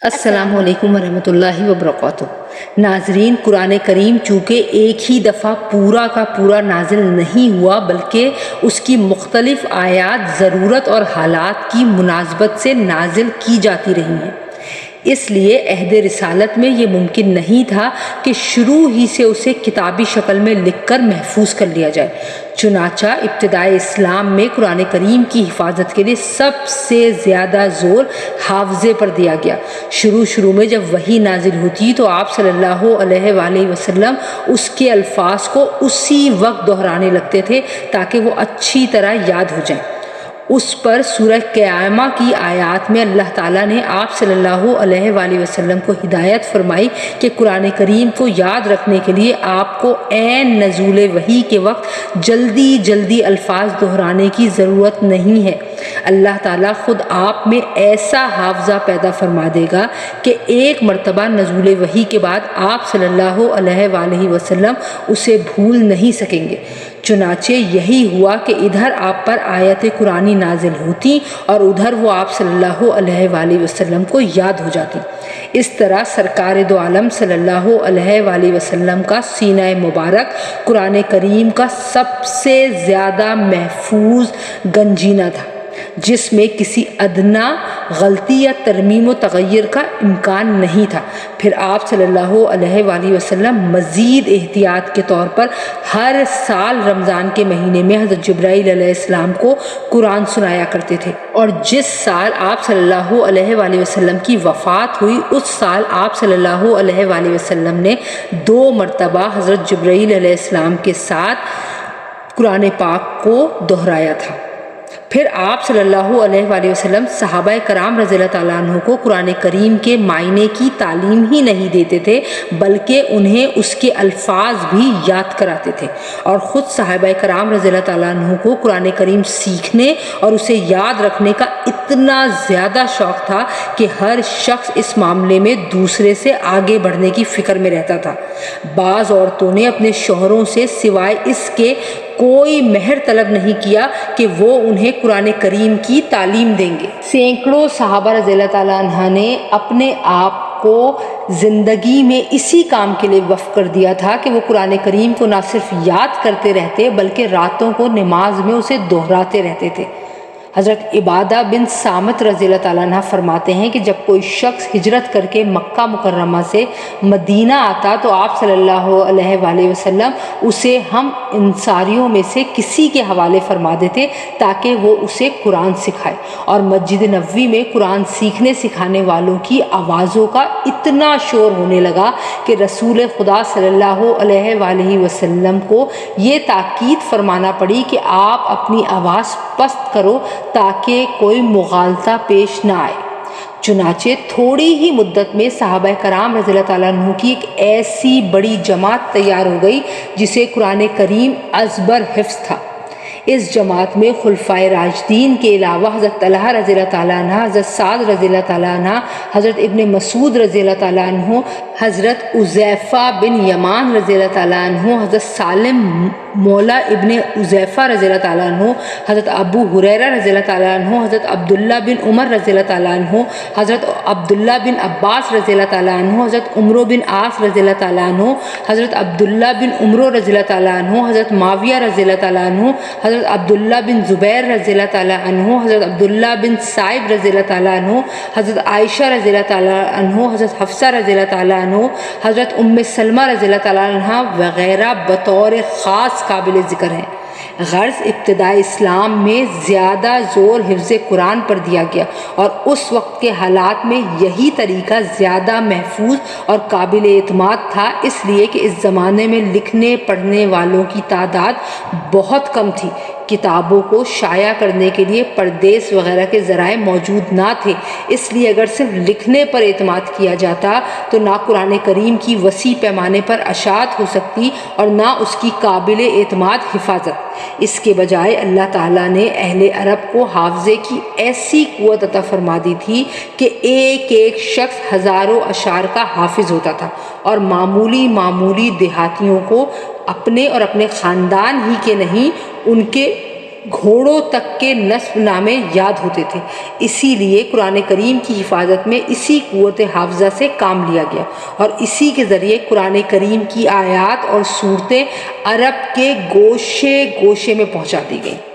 السلام علیکم ورحمۃ اللہ وبرکاتہ۔ ناظرین، قرآن کریم چونکہ ایک ہی دفعہ پورا کا پورا نازل نہیں ہوا بلکہ اس کی مختلف آیات ضرورت اور حالات کی مناسبت سے نازل کی جاتی رہی ہیں، اس لیے عہد رسالت میں یہ ممکن نہیں تھا کہ شروع ہی سے اسے کتابی شکل میں لکھ کر محفوظ کر لیا جائے۔ چنانچہ ابتدائے اسلام میں قرآن کریم کی حفاظت کے لیے سب سے زیادہ زور حافظے پر دیا گیا۔ شروع میں جب وحی نازل ہوتی تو آپ صلی اللہ علیہ وآلہ وسلم اس کے الفاظ کو اسی وقت دہرانے لگتے تھے تاکہ وہ اچھی طرح یاد ہو جائیں۔ اس پر سورہ قیامہ کی آیات میں اللہ تعالیٰ نے آپ صلی اللہ علیہ وآلہ وسلم کو ہدایت فرمائی کہ قرآن کریم کو یاد رکھنے کے لیے آپ کو عین نزول وحی کے وقت جلدی الفاظ دہرانے کی ضرورت نہیں ہے۔ اللہ تعالیٰ خود آپ میں ایسا حافظہ پیدا فرما دے گا کہ ایک مرتبہ نزول وحی کے بعد آپ صلی اللہ علیہ وآلہ وسلم اسے بھول نہیں سکیں گے۔ چنانچہ یہی ہوا کہ ادھر آپ پر آیت قرآنی نازل ہوتی اور ادھر وہ آپ صلی اللہ علیہ وآلہ وسلم کو یاد ہو جاتی۔ اس طرح سرکار دو عالم صلی اللہ علیہ وآلہ وسلم کا سینہ مبارک قرآن کریم کا سب سے زیادہ محفوظ گنجینہ تھا، جس میں کسی ادنا غلطی یا ترمیم و تغیر کا امکان نہیں تھا۔ پھر آپ صلی اللہ علیہ وآلہ وسلم مزید احتیاط کے طور پر ہر سال رمضان کے مہینے میں حضرت جبرائیل علیہ السلام کو قرآن سنایا کرتے تھے، اور جس سال آپ صلی اللہ علیہ وآلہ وسلم کی وفات ہوئی اس سال آپ صلی اللہ علیہ وآلہ وسلم نے 2 مرتبہ حضرت جبرائیل علیہ السلام کے ساتھ قرآن پاک کو دہرایا تھا۔ پھر آپ صلی اللہ علیہ وآلہ وسلم صحابہ کرام رضی اللہ تعالیٰ عنہ کو قرآن کریم کے معنی کی تعلیم ہی نہیں دیتے تھے بلکہ انہیں اس کے الفاظ بھی یاد کراتے تھے، اور خود صحابہ کرام رضی اللہ تعالیٰ عنہ کو قرآن کریم سیکھنے اور اسے یاد رکھنے کا اتنا زیادہ شوق تھا کہ ہر شخص اس معاملے میں دوسرے سے آگے بڑھنے کی فکر میں رہتا تھا۔ بعض عورتوں نے اپنے شوہروں سے سوائے اس کے کوئی مہر طلب نہیں کیا کہ وہ انہیں قرآن کریم کی تعلیم دیں گے۔ سینکڑوں صحابہ رضی اللہ تعالیٰ عنہ نے اپنے آپ کو زندگی میں اسی کام کے لیے وقف کر دیا تھا کہ وہ قرآن کریم کو نہ صرف یاد کرتے رہتے بلکہ راتوں کو نماز میں اسے دہراتے رہتے تھے۔ حضرت عبادہ بن صامت رضی اللہ تعالیٰ عنہ فرماتے ہیں کہ جب کوئی شخص ہجرت کر کے مکہ مکرمہ سے مدینہ آتا تو آپ صلی اللہ علیہ وآلہ وسلم اسے ہم انصاریوں میں سے کسی کے حوالے فرما دیتے تاکہ وہ اسے قرآن سکھائے، اور مسجد نبوی میں قرآن سیکھنے سکھانے والوں کی آوازوں کا اتنا شور ہونے لگا کہ رسول خدا صلی اللہ علیہ وآلہ وسلم کو یہ تاکید فرمانا پڑی کہ آپ اپنی آواز پست کرو تاکہ کوئی مغالطہ پیش نہ آئے۔ چنانچہ تھوڑی ہی مدت میں صحابہ کرام رضی اللہ تعالیٰ عنہ کی ایک ایسی بڑی جماعت تیار ہو گئی جسے قرآن کریم ازبر حفظ تھا۔ اس جماعت میں خلفائے راشدین کے علاوہ حضرت طلحہ رضی اللہ تعالیٰ عنہ، حضرت سعد رضی اللہ تعالیٰ عنہ، حضرت ابن مسعود رضی اللہ تعالیٰ عنہ، حضرت حذیفہ بن یمان رضی اللہ تعالیٰ عنہ، حضرت سالم مولا ابن حذیفہ رضی اللہ تعالیٰ عنہ، حضرت ابو ہریرہ رضی اللہ تعالیٰ عنہ، حضرت عبداللہ بن عمر رضی اللہ تعالیٰ عنہ، حضرت عبداللہ بن عباس رضی اللہ تعالیٰ عنہ، حضرت عمرو بن عاص رضی اللہ تعالیٰ عنہ، حضرت عبداللہ بن عمرو رضی اللہ تعالیٰ عنہ، حضرت معاویہ رضی اللہ تعالیٰ عنہ، حضرت عبداللہ بن زبیر رضی اللہ تعالیٰ عنہ، حضرت عبداللہ بن صائب رضی اللہ تعالیٰ عنہ، حضرت عائشہ رضی اللہ تعالیٰ عنہ، حضرت حفصہ رضی اللہ تعالیٰ عنہ، حضرت سلمہ رضی اللہ تعالیٰ عنہ وغیرہ بطور خاص قابل ذکر ہیں۔ غرض ابتداء اسلام میں زیادہ زور حفظ قرآن پر دیا گیا، اور اس وقت کے حالات میں یہی طریقہ زیادہ محفوظ اور قابل اعتماد تھا، اس لیے کہ اس زمانے میں لکھنے پڑھنے والوں کی تعداد بہت کم تھی۔ کتابوں کو شائع کرنے کے لیے پردیس وغیرہ کے ذرائع موجود نہ تھے، اس لیے اگر صرف لکھنے پر اعتماد کیا جاتا تو نہ قرآن کریم کی وسیع پیمانے پر اشاعت ہو سکتی اور نہ اس کی قابل اعتماد حفاظت۔ اس کے بجائے اللہ تعالیٰ نے اہل عرب کو حافظے کی ایسی قوت عطا فرما دی تھی کہ ایک ایک شخص ہزاروں اشعار کا حافظ ہوتا تھا، اور معمولی دیہاتیوں کو اپنے اور اپنے خاندان ہی کے نہیں ان کے گھوڑوں تک کے نصب نامے یاد ہوتے تھے۔ اسی لیے قرآن کریم کی حفاظت میں اسی قوت حافظہ سے کام لیا گیا اور اسی کے ذریعے قرآن کریم کی آیات اور صورتیں عرب کے گوشے گوشے میں پہنچا دی گئیں۔